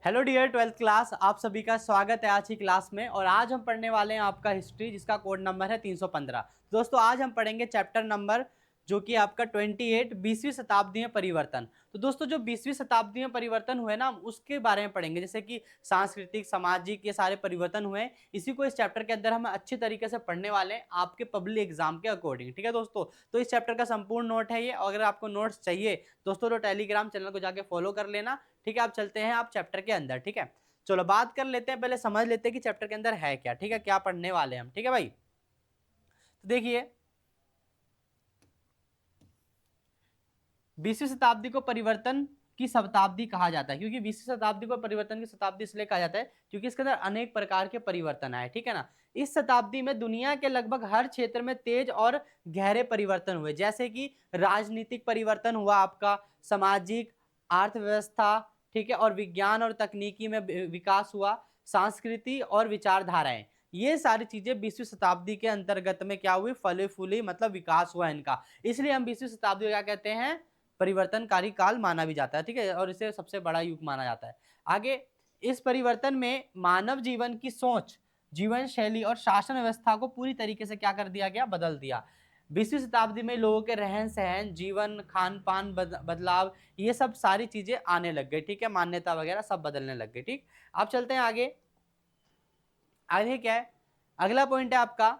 Hello dear 12th class, आप सभी का स्वागत है आज की क्लास में। और आज हम पढ़ने वाले हैं आपका हिस्ट्री, जिसका कोड नंबर है 315। दोस्तों आज हम पढ़ेंगे चैप्टर नंबर जो कि आपका 28 20वीं शताब्दी में परिवर्तन। तो दोस्तों जो 20वीं शताब्दी में परिवर्तन हुए ना, हम उसके बारे में पढ़ेंगे, जैसे कि सांस्कृतिक सामाजिक ये सारे परिवर्तन हुए। इसी को इस चैप्टर के अंदर हम अच्छी तरीके से पढ़ने वाले हैं आपके पब्लिक एग्जाम के अकॉर्डिंग। ठीक है दोस्तों, तो इस चैप्टर का संपूर्ण नोट है ये। अगर आपको नोट्स चाहिए दोस्तों तो टेलीग्राम चैनल को जाके फॉलो कर लेना। ठीक है, आप चलते हैं आप चैप्टर के अंदर। ठीक है, चलो बात कर लेते हैं, पहले समझ लेते हैं कि चैप्टर के अंदर है क्या। ठीक है, क्या पढ़ने वाले हैं हम। ठीक है भाई, तो देखिए 20वीं शताब्दी को परिवर्तन की शताब्दी कहा जाता है, क्योंकि 20वीं शताब्दी को परिवर्तन की शताब्दी इसलिए कहा जाता है क्योंकि इसके अंदर अनेक प्रकार के परिवर्तन आए। ठीक है ना, इस शताब्दी में दुनिया के लगभग हर क्षेत्र में तेज और गहरे परिवर्तन हुए, जैसे कि राजनीतिक परिवर्तन हुआ आपका, सामाजिक, अर्थव्यवस्था, ठीक है, और विज्ञान और तकनीकी में विकास हुआ, संस्कृति और विचारधाराएं। ये सारी चीजें 20वीं शताब्दी के अंतर्गत में क्या हुई, फले फूली, मतलब विकास हुआ इनका। इसलिए हम 20वीं शताब्दी को क्या कहते हैं, परिवर्तनकारी काल माना भी जाता है। ठीक है, और इसे सबसे बड़ा युग माना जाता है। आगे, इस परिवर्तन में मानव जीवन की सोच, जीवन शैली और शासन व्यवस्था को पूरी तरीके से क्या कर दिया गया, बदल दिया। 20वीं शताब्दी में लोगों के रहन सहन, जीवन, खान पान बदलाव, ये सब सारी चीजें आने लग गई। ठीक है, मान्यता वगैरह सब बदलने लग गई। ठीक, अब चलते हैं आगे। आगे क्या है, अगला पॉइंट है आपका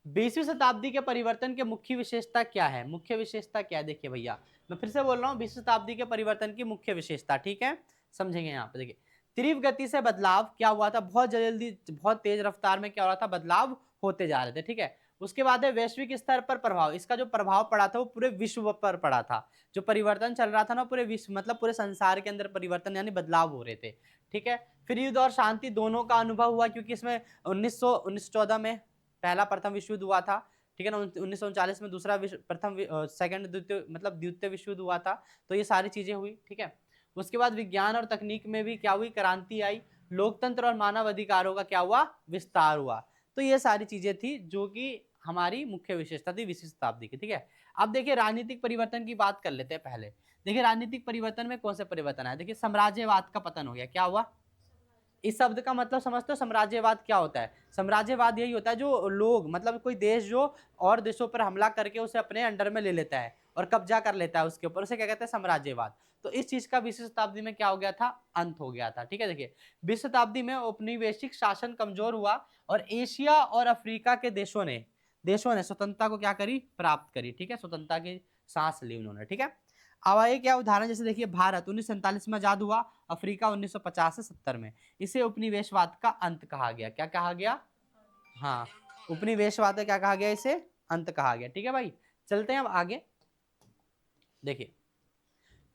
20वीं शताब्दी के परिवर्तन के मुख्य विशेषता क्या है। मुख्य विशेषता क्या है, देखिए भैया मैं फिर से बोल रहा हूँ, 20वीं शताब्दी के परिवर्तन की मुख्य विशेषता। ठीक है, समझेंगे यहाँ पे। देखिए तीव्र गति से बदलाव क्या हुआ था, बहुत जल्दी बहुत तेज रफ्तार में क्या हो रहा था, बदलाव होते जा रहे थे। ठीक है, उसके बाद है वैश्विक स्तर पर प्रभाव। इसका जो प्रभाव पड़ा था वो पूरे विश्व पर पड़ा था। जो परिवर्तन चल रहा था ना, पूरे विश्व मतलब पूरे संसार के अंदर परिवर्तन यानी बदलाव हो रहे थे। ठीक है, फिर युद्ध और शांति दोनों का अनुभव हुआ, क्योंकि इसमें 1914 में पहला प्रथम विश्व युद्ध हुआ था। ठीक है ना, 1939 में दूसरा प्रथम सेकंड द्वितीय मतलब द्वितीय विश्व युद्ध हुआ था। तो ये सारी चीजें हुई। ठीक है, उसके बाद विज्ञान और तकनीक में भी क्या हुई, क्रांति आई। लोकतंत्र और मानव अधिकारों का क्या हुआ, विस्तार हुआ। तो ये सारी चीजें थी जो कि हमारी मुख्य विशेषता थी 20वीं शताब्दी की। ठीक है, अब देखिए राजनीतिक परिवर्तन की बात कर लेते हैं पहले। देखिए राजनीतिक परिवर्तन में कौन से परिवर्तन आए, देखिए साम्राज्यवाद का पतन हो गया। क्या हुआ, इस शब्द का मतलब समझते हो, साम्राज्यवाद क्या होता है। साम्राज्यवाद यही होता है जो लोग मतलब कोई देश जो और देशों पर हमला करके उसे अपने अंडर में ले लेता है और कब्जा कर लेता है उसके ऊपर, उसे क्या कहते हैं, साम्राज्यवाद। तो इस चीज का 20वीं शताब्दी में क्या हो गया था, अंत हो गया था। ठीक है, देखिए 20वीं शताब्दी में औपनिवेशिक शासन कमजोर हुआ और एशिया और अफ्रीका के देशों ने स्वतंत्रता को क्या करी, प्राप्त करी। ठीक है, स्वतंत्रता की सांस ली उन्होंने। ठीक है, अब आइए क्या उदाहरण, जैसे देखिए भारत 1947 में आजाद हुआ, अफ्रीका 1950 से 70 में। इसे उपनिवेशवाद का अंत कहा गया। क्या कहा गया, हाँ, उपनिवेशवाद का क्या कहा गया, इसे अंत कहा गया। ठीक है भाई, चलते हैं अब आगे। देखिए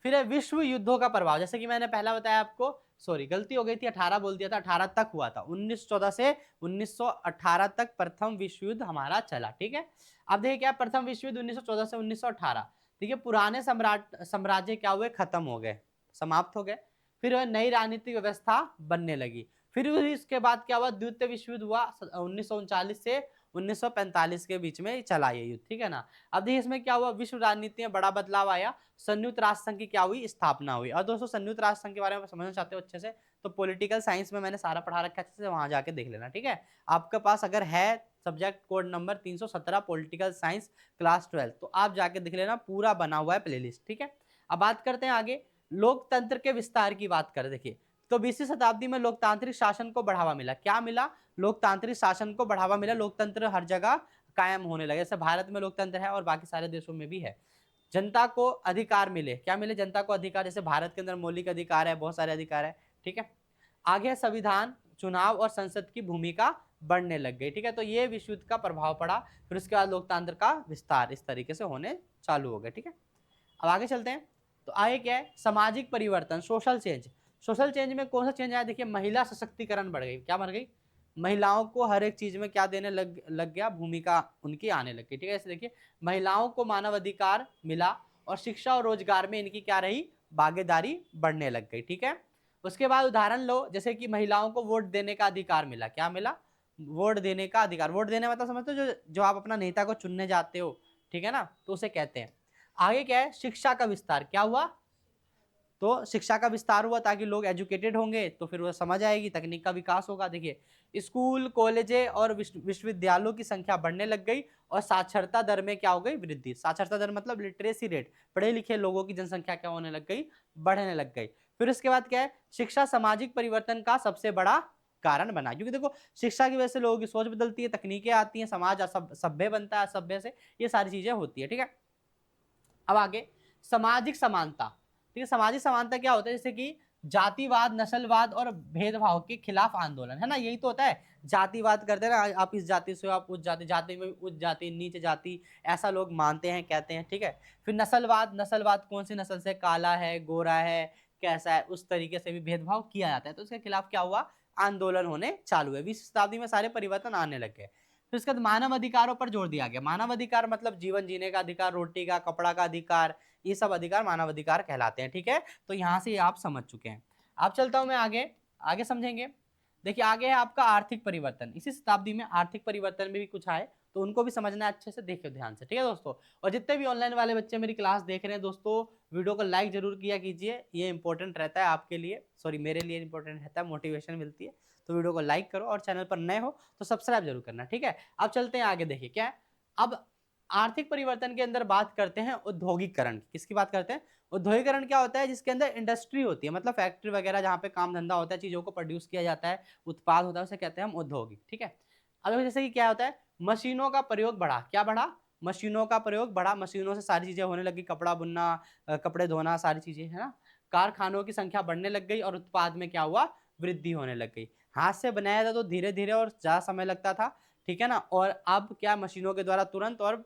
फिर है विश्व युद्धों का प्रभाव, जैसे कि मैंने पहला बताया आपको, सॉरी गलती हो गई थी, 18 बोल दिया था, 18 तक हुआ था। 1914 से 1918 तक प्रथम विश्व युद्ध हमारा चला। ठीक है, अब देखिए क्या, प्रथम विश्व युद्ध 1914 से 1918। ठीक है, पुराने साम्राज्य क्या हुए, खत्म हो गए, समाप्त हो गए। फिर नई राजनीतिक व्यवस्था बनने लगी। फिर इसके बाद क्या हुआ, द्वितीय विश्व युद्ध हुआ 1939 से 1945 के बीच में चला ये युद्ध। ठीक है ना, अब देखिए इसमें क्या हुआ, विश्व राजनीति में बड़ा बदलाव आया। संयुक्त राष्ट्र संघ की क्या हुई, स्थापना हुई। और दोस्तों संयुक्त राष्ट्र संघ के बारे में समझना चाहते हो अच्छे से, तो पॉलिटिकल साइंस में मैंने सारा पढ़ा रखा है, अच्छे से वहां जाके देख लेना। ठीक है, आपके पास अगर है subject code number 317 political science class 12, तो आप जाके देख लेना, पूरा बना हुआ है प्लेलिस्ट। ठीक है, अब बात करते हैं आगे, लोकतंत्र के विस्तार की बात करें। देखिए तो 20वीं शताब्दी में लोकतांत्रिक शासन को बढ़ावा मिला। क्या मिला, लोकतांत्रिक शासन को बढ़ावा मिला। लोकतंत्र हर जगह कायम होने लगे, जैसे भारत में लोकतंत्र है और बाकी सारे देशों में भी है। जनता को अधिकार मिले, क्या मिले, जनता को अधिकार, जैसे भारत के अंदर मौलिक अधिकार है, बहुत सारे अधिकार है। ठीक है, आगे संविधान, चुनाव और संसद की भूमिका बढ़ने लग गई। ठीक है, तो ये विश्व युद्ध का प्रभाव पड़ा। फिर उसके बाद लोकतंत्र का विस्तार इस तरीके से होने चालू हो गया। ठीक है, अब आगे चलते हैं। तो आगे क्या है, सामाजिक परिवर्तन, सोशल चेंज। सोशल चेंज में कौन सा चेंज आया, देखिए महिला सशक्तिकरण बढ़ गई। क्या बढ़ गई, महिलाओं को हर एक चीज में क्या देने लग गया, भूमिका उनकी आने लग गई। ठीक है, ऐसे देखिए महिलाओं को मानव अधिकार मिला और शिक्षा और रोजगार में इनकी क्या रही, भागीदारी बढ़ने लग गई। ठीक है, उसके बाद उदाहरण लो, जैसे कि महिलाओं को वोट देने का अधिकार मिला। क्या मिला, वोट देने का अधिकार। वोट देने मतलब समझते हो, जो आप अपना नेता को चुनने जाते हो। ठीक है ना, तो उसे कहते हैं। आगे क्या है, शिक्षा का विस्तार। क्या हुआ, तो शिक्षा का विस्तार हुआ ताकि लोग एजुकेटेड होंगे तो फिर वो समझ आएगी, तकनीक का विकास होगा। देखिए स्कूल, कॉलेजें और विश्वविद्यालयों की संख्या बढ़ने लग गई और साक्षरता दर में क्या हो गई, वृद्धि। साक्षरता दर मतलब लिटरेसी रेट, पढ़े लिखे लोगों की जनसंख्या क्या होने लग गई, बढ़ने लग गई। फिर उसके बाद क्या है, शिक्षा सामाजिक परिवर्तन का सबसे बड़ा कारण बना, क्योंकि देखो शिक्षा की वजह से लोगों की सोच बदलती है, तकनीकें आती हैं, समाज सभ्य बनता है, सभ्य से ये सारी चीजें होती है। ठीक है, अब आगे सामाजिक समानता। ठीक है, सामाजिक समानता क्या होता है, जैसे कि जातिवाद, नस्लवाद और भेदभाव के खिलाफ आंदोलन, है ना, यही तो होता है। जातिवाद करते हैं ना, आप इस जाति से हो, आप उस जाति, जाति में उच्च जाति, नीच जाति, ऐसा लोग मानते हैं, कहते हैं। ठीक है, फिर नस्लवाद, नस्लवाद कौन सी नस्ल से, काला है, गोरा है, कैसा है, उस तरीके से भी भेदभाव किया जाता है, तो उसके खिलाफ क्या हुआ, आंदोलन होने चालू हुए। 20वीं शताब्दी में सारे परिवर्तन आने लग गए। फिर उसके बाद मानव अधिकारों पर जोर दिया गया। मानव अधिकार मतलब जीवन जीने का अधिकार, रोटी का, कपड़ा का अधिकार, ये सब अधिकार मानव अधिकार कहलाते हैं। ठीक है, तो यहाँ से आप समझ चुके हैं। अब चलता हूं मैं आगे, आगे समझेंगे। देखिए आगे है आपका आर्थिक परिवर्तन। इसी शताब्दी में आर्थिक परिवर्तन में भी कुछ आए, तो उनको भी समझना है अच्छे से, देखिए ध्यान से। ठीक है दोस्तों, और जितने भी ऑनलाइन वाले बच्चे मेरी क्लास देख रहे हैं दोस्तों, वीडियो को लाइक जरूर किया कीजिए, ये इंपॉर्टेंट रहता है आपके लिए, सॉरी मेरे लिए इंपॉर्टेंट रहता है, मोटिवेशन मिलती है। तो वीडियो को लाइक करो और चैनल पर नए हो तो सब्सक्राइब जरूर करना। ठीक है, अब चलते हैं आगे। देखिए क्या है, अब आर्थिक परिवर्तन के अंदर बात करते हैं औद्योगिकरण की। किसकी बात करते हैं, औद्योगिकरण क्या होता है, जिसके अंदर इंडस्ट्री होती है, मतलब फैक्ट्री वगैरह जहाँ पे काम धंधा होता है, चीजों को प्रोड्यूस किया जाता है, उत्पाद होता है, उसे कहते हैं हम औद्योगिक। ठीक है, अब जैसे कि क्या होता है, मशीनों का प्रयोग बढ़ा। क्या बढ़ा, मशीनों का प्रयोग बढ़ा, मशीनों से सारी चीजें होने लगी, कपड़ा बुनना, कपड़े धोना, सारी चीजें, है ना। कारखानों की संख्या बढ़ने लग गई और उत्पाद में क्या हुआ, वृद्धि होने लग गई। हाथ से बनाया था तो धीरे धीरे और ज्यादा समय लगता था, ठीक है ना, और अब क्या, मशीनों के द्वारा तुरंत और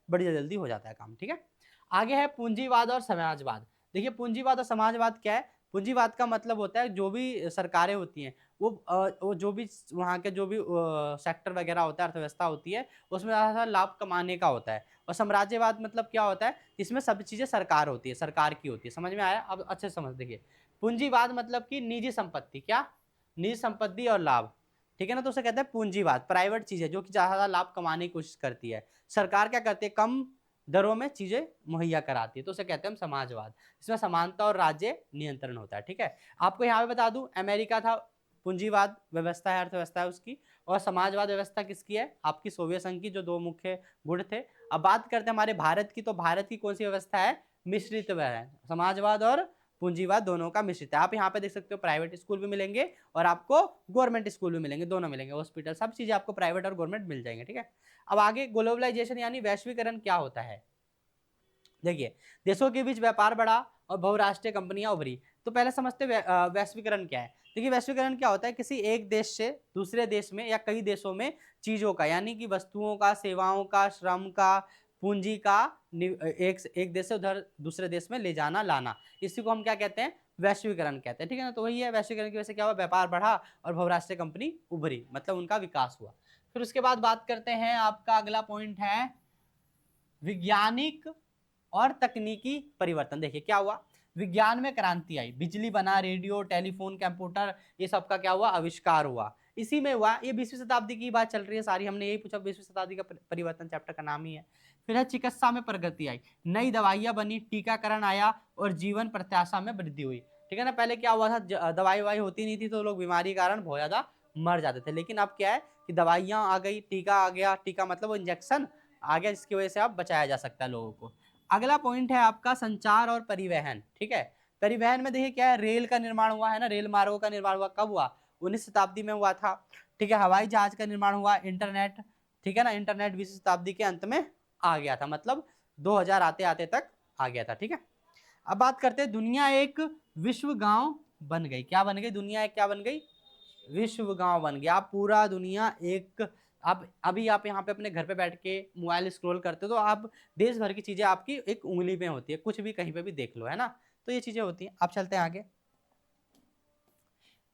बड़ी जल्दी हो जाता है काम। ठीक है, आगे है पूंजीवाद और समाजवाद। देखिए पूंजीवाद और समाजवाद क्या है, पूंजीवाद का मतलब होता है जो भी सरकारें होती हैं वो जो भी वहाँ के जो भी सेक्टर वगैरह होता है, अर्थव्यवस्था होती है, उसमें ज़्यादा लाभ कमाने का होता है। और साम्राज्यवाद मतलब क्या होता है, इसमें सब चीज़ें सरकार होती है, सरकार की होती है। समझ में आया, अब अच्छे से समझ। देखिए पूंजीवाद मतलब कि निजी संपत्ति, क्या, निजी संपत्ति और लाभ, ठीक है ना, तो उसे कहते हैं पूंजीवाद। प्राइवेट चीजें जो कि ज्यादा लाभ कमाने की कोशिश करती है, सरकार क्या करती है, कम दरों में चीजें मुहैया कराती है, तो उसे कहते हैं हम समाजवाद। इसमें समानता और राज्य नियंत्रण होता है। ठीक है, आपको यहाँ पे बता दूं, अमेरिका था पूंजीवाद व्यवस्था है, अर्थव्यवस्था है उसकी, और समाजवाद व्यवस्था किसकी है, आपकी सोवियत संघ की, जो दो मुख्य गुट थे। अब बात करते हैं हमारे भारत की, तो भारत की कौन सी व्यवस्था है, मिश्रित है, समाजवाद और पूंजीवाद दोनों का मिश्रित है। आप यहाँ पे देख सकते हो प्राइवेट स्कूल भी मिलेंगे और आपको गवर्नमेंट स्कूल भी मिलेंगे, दोनों मिलेंगे, हॉस्पिटल, सब चीजें आपको प्राइवेट और गवर्नमेंट मिल जाएंगे। ठीक है, अब आगे ग्लोबलाइजेशन यानी वैश्वीकरण क्या होता है। देखिए देशों के बीच व्यापार बढ़ा और बहुराष्ट्रीय कंपनियां उभरी। तो पहले समझते वैश्वीकरण क्या है। देखिए वैश्वीकरण क्या होता है, किसी एक देश से दूसरे देश में या कई देशों में चीजों का, यानी कि वस्तुओं का, सेवाओं का, श्रम का, पूंजी का एक देश से उधर दूसरे देश में ले जाना लाना, इसी को हम क्या कहते हैं, वैश्वीकरण कहते हैं। ठीक है ना, तो वही है, वैश्वीकरण की वजह से क्या हुआ, व्यापार बढ़ा और बहुराष्ट्रीय कंपनी उभरी, मतलब उनका विकास हुआ। फिर उसके बाद बात करते हैं, आपका अगला पॉइंट है वैज्ञानिक और तकनीकी परिवर्तन। देखिए क्या हुआ, विज्ञान में क्रांति आई, बिजली बना, रेडियो, टेलीफोन, कंप्यूटर, ये सब का क्या हुआ, आविष्कार हुआ। इसी में हुआ, ये 20वीं शताब्दी की बात चल रही है सारी, हमने यही पूछा, 20वीं शताब्दी का परिवर्तन चैप्टर का नाम ही है। फिर है चिकित्सा में प्रगति आई, नई दवाइयां बनी, टीकाकरण आया और जीवन प्रत्याशा में वृद्धि हुई। ठीक है ना, पहले क्या हुआ था, दवाई ववाई होती नहीं थी तो लोग बीमारी के कारण बहुत ज्यादा मर जाते थे, लेकिन अब क्या है कि दवाइयां आ गई, टीका आ गया, टीका मतलब वो इंजेक्शन आ गया, जिसकी वजह से अब बचाया जा सकता है लोगों को। अगला पॉइंट है आपका संचार और परिवहन। ठीक है, परिवहन में देखिए क्या है, रेल का निर्माण हुआ है ना, रेल मार्गों का निर्माण हुआ, कब हुआ, 19वीं शताब्दी में हुआ था। ठीक है, हवाई जहाज का निर्माण हुआ, इंटरनेट, ठीक है ना, इंटरनेट 20वीं शताब्दी के अंत में आ गया था, मतलब 2000 आते आते तक आ गया था। ठीक है, अब बात करते हैं, दुनिया एक विश्व गांव बन गई। क्या बन गई, दुनिया एक क्या बन गई, विश्व गांव बन गया। आप पूरा दुनिया एक, आप अभी आप यहाँ पे अपने घर पे बैठ के मोबाइल स्क्रॉल करते हो तो आप देश भर की चीजें आपकी एक उंगली में होती है, कुछ भी कहीं पे भी देख लो, है ना, तो ये चीजें होती हैं। अब चलते हैं आगे।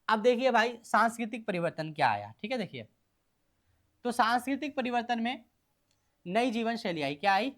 अब देखिए भाई सांस्कृतिक परिवर्तन क्या आया। ठीक है, देखिए तो सांस्कृतिक परिवर्तन में नई जीवन शैली आई। क्या आई,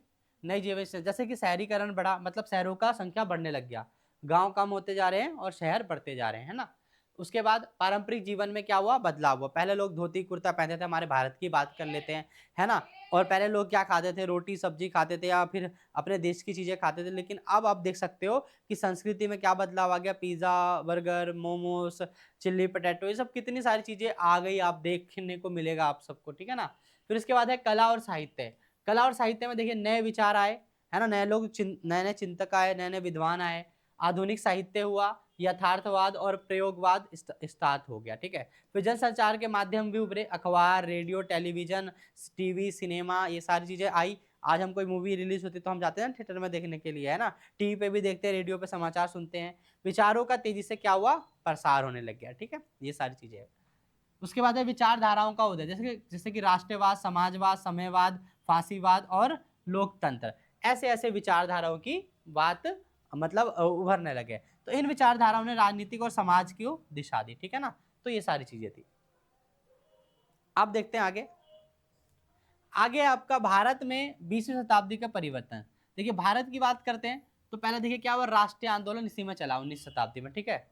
नई जीवन शैली, जैसे कि शहरीकरण बढ़ा, मतलब शहरों का संख्या बढ़ने लग गया, गांव कम होते जा रहे हैं और शहर बढ़ते जा रहे हैं, है ना। उसके बाद पारंपरिक जीवन में क्या हुआ, बदलाव हुआ। पहले लोग धोती कुर्ता पहनते थे, हमारे भारत की बात कर लेते हैं, है ना। और पहले लोग क्या खाते थे, रोटी सब्जी खाते थे या फिर अपने देश की चीजें खाते थे। लेकिन अब आप देख सकते हो कि संस्कृति में क्या बदलाव आ गया, pizza, burger, momos, chilli potato, ये सब कितनी सारी चीजें आ गई, आप देखने को मिलेगा आप सबको, ठीक है ना। फिर इसके बाद है कला और साहित्य। कला और साहित्य में देखिए नए विचार आए, है ना, नए लोग, नए नए चिंतक आए, नए नए विद्वान आए। आधुनिक साहित्य हुआ, यथार्थवाद और प्रयोगवाद स्टार्ट हो गया, ठीक है। फिर जन संचार के माध्यम भी उभरे, अखबार, रेडियो, टेलीविजन, टीवी, सिनेमा, ये सारी चीजें आई। आज हम कोई मूवी रिलीज होती है तो हम जाते हैं थिएटर में देखने के लिए, है ना। टीवी पे भी देखते हैं, रेडियो पे समाचार सुनते हैं। विचारों का तेजी से क्या हुआ, प्रसार होने लग गया, ठीक है, ये सारी चीजें। उसके बाद है विचारधाराओं का उदय, जैसे कि राष्ट्रवाद, समाजवाद, समयवाद, फांसीवाद और लोकतंत्र। ऐसे ऐसे विचारधाराओं की बात मतलब उभरने लगे। तो इन विचारधाराओं ने राजनीतिक और समाज की दिशा दी, ठीक है ना। तो ये सारी चीजें थी। अब देखते हैं आगे। आगे आपका भारत में 20वीं शताब्दी का परिवर्तन। देखिए भारत की बात करते हैं तो पहले देखिए क्या हुआ, राष्ट्रीय आंदोलन इसी में चला 19वीं शताब्दी में, ठीक है।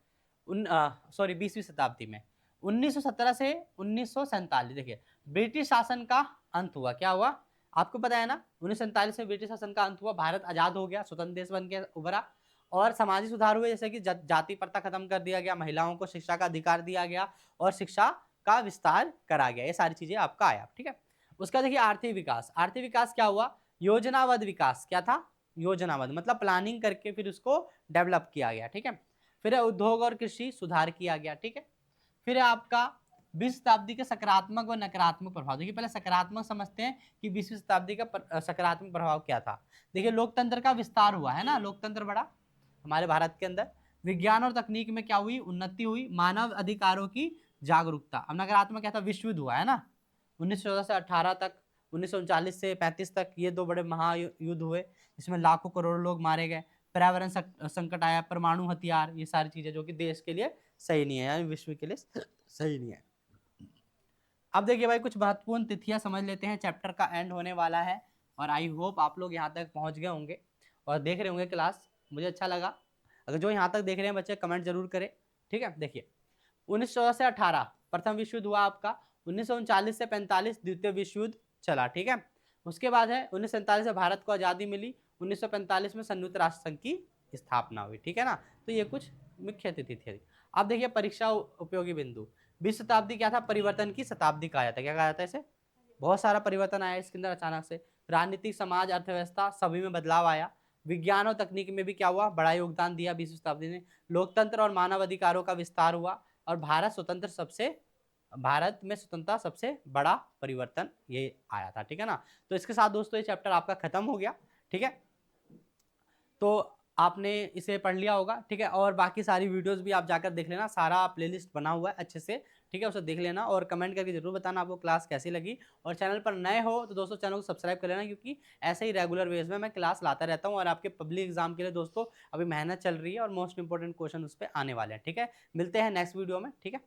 20वीं शताब्दी में 1917 से 1947, देखिए ब्रिटिश शासन का अंत हुआ। क्या हुआ, आपको पता है ना, 1947 में ब्रिटिश शासन का अंत हुआ, भारत आजाद हो गया, स्वतंत्र देश बन के उभरा। और सामाजिक सुधार हुए, जैसे कि जाति प्रथा खत्म कर दिया गया, महिलाओं को शिक्षा का अधिकार दिया गया और शिक्षा का विस्तार करा गया। ये सारी चीजें आपका आया, ठीक है। उसका देखिए आर्थिक विकास। आर्थिक विकास क्या हुआ, योजनाबद्ध विकास। क्या था, योजनाबद्ध मतलब प्लानिंग करके फिर उसको डेवलप किया गया, ठीक है। फिर उद्योग और कृषि सुधार किया गया, ठीक है। फिर आपका 20वीं शताब्दी के सकारात्मक और नकारात्मक प्रभाव। देखिए पहले सकारात्मक समझते हैं कि 20वीं शताब्दी का सकारात्मक प्रभाव क्या था। देखिए लोकतंत्र का विस्तार हुआ, है ना, लोकतंत्र बढ़ा हमारे भारत के अंदर। विज्ञान और तकनीक में क्या हुई, उन्नति हुई। मानव अधिकारों की जागरूकता। अब नकारात्मक क्या था, विश्व युद्ध हुआ, है ना, 1914 से 18 तक, 1939 से 35 तक, ये दो बड़े महायुद्ध हुए जिसमें लाखों करोड़ों लोग मारे गए। पर्यावरण संकट आया, परमाणु हथियार, ये सारी चीजें जो कि देश के लिए सही नहीं है, यानी विश्व के लिए सही नहीं है। अब देखिए भाई कुछ महत्वपूर्ण तिथियां समझ लेते हैं, चैप्टर का एंड होने वाला है और आई होप आप लोग यहाँ तक पहुँच गए होंगे और देख रहे होंगे क्लास, मुझे अच्छा लगा। अगर जो यहाँ तक देख रहे हैं बच्चे कमेंट जरूर करें, ठीक है। देखिए 1914 से 18 प्रथम विश्व युद्ध हुआ आपका, 1939 से 45 द्वितीय विश्व युद्ध चला, ठीक है। उसके बाद है 1947 में भारत को आज़ादी मिली, 1945 में संयुक्त राष्ट्र संघ की स्थापना हुई, ठीक है ना। तो ये कुछ मुख्य तिथि थी। अब देखिए परीक्षा उपयोगी बिंदु। 20वीं शताब्दी क्या था, परिवर्तन की शताब्दी कहा जाता है। क्या कहा जाता है इसे, बहुत सारा परिवर्तन आया इसके अंदर अचानक से। राजनीतिक, समाज, अर्थव्यवस्था सभी में बदलाव आया। विज्ञान और तकनीक में भी क्या हुआ, बड़ा योगदान दिया 20वीं शताब्दी ने। लोकतंत्र और मानव अधिकारों का विस्तार हुआ और भारत में स्वतंत्रता सबसे बड़ा परिवर्तन ये आया था, ठीक है ना। तो इसके साथ दोस्तों ये चैप्टर आपका खत्म हो गया, ठीक है। तो आपने इसे पढ़ लिया होगा, ठीक है। और बाकी सारी वीडियोस भी आप जाकर देख लेना, सारा प्लेलिस्ट बना हुआ है अच्छे से, ठीक है, उसे देख लेना और कमेंट करके जरूर बताना आपको क्लास कैसी लगी। और चैनल पर नए हो तो दोस्तों चैनल को सब्सक्राइब कर लेना, क्योंकि ऐसे ही रेगुलर बेस में मैं क्लास लाता रहता हूँ और आपके पब्लिक एग्जाम के लिए दोस्तों अभी मेहनत चल रही है और मोस्ट इंपॉर्टेंट क्वेश्चन उस पर आने वाले हैं, ठीक है। मिलते हैं नेक्स्ट वीडियो में, ठीक है।